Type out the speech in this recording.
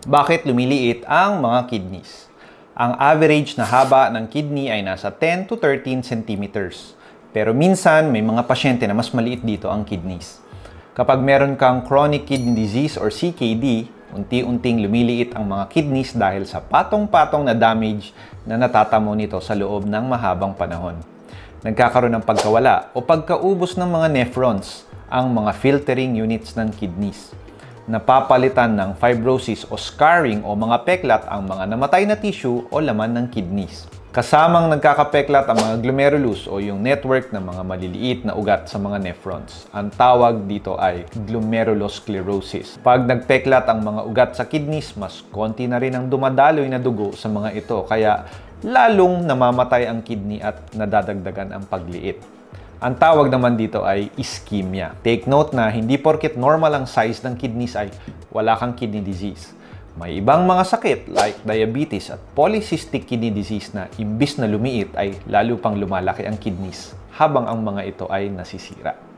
Bakit lumiliit ang mga kidneys? Ang average na haba ng kidney ay nasa 10 to 13 centimeters. Pero minsan, may mga pasyente na mas maliit dito ang kidneys. Kapag meron kang chronic kidney disease or CKD, unti-unting lumiliit ang mga kidneys dahil sa patong-patong na damage na natatamo nito sa loob ng mahabang panahon. Nagkakaroon ng pagkawala o pagkaubos ng mga nephrons, ang mga filtering units ng kidneys. Napapalitan ng fibrosis o scarring o mga peklat ang mga namatay na tissue o laman ng kidneys. Kasamang nagkakapeklat ang mga glomerulus o yung network ng mga maliliit na ugat sa mga nephrons. Ang tawag dito ay glomerulosclerosis. Pag nagpeklat ang mga ugat sa kidneys, mas konti na rin ang dumadaloy na dugo sa mga ito, kaya lalong namamatay ang kidney at nadadagdagan ang pagliit. Ang tawag naman dito ay ischemia. Take note na hindi porket normal ang size ng kidneys ay wala kang kidney disease. May ibang mga sakit like diabetes at polycystic kidney disease na imbis na lumiit ay lalo pang lumalaki ang kidneys habang ang mga ito ay nasisira.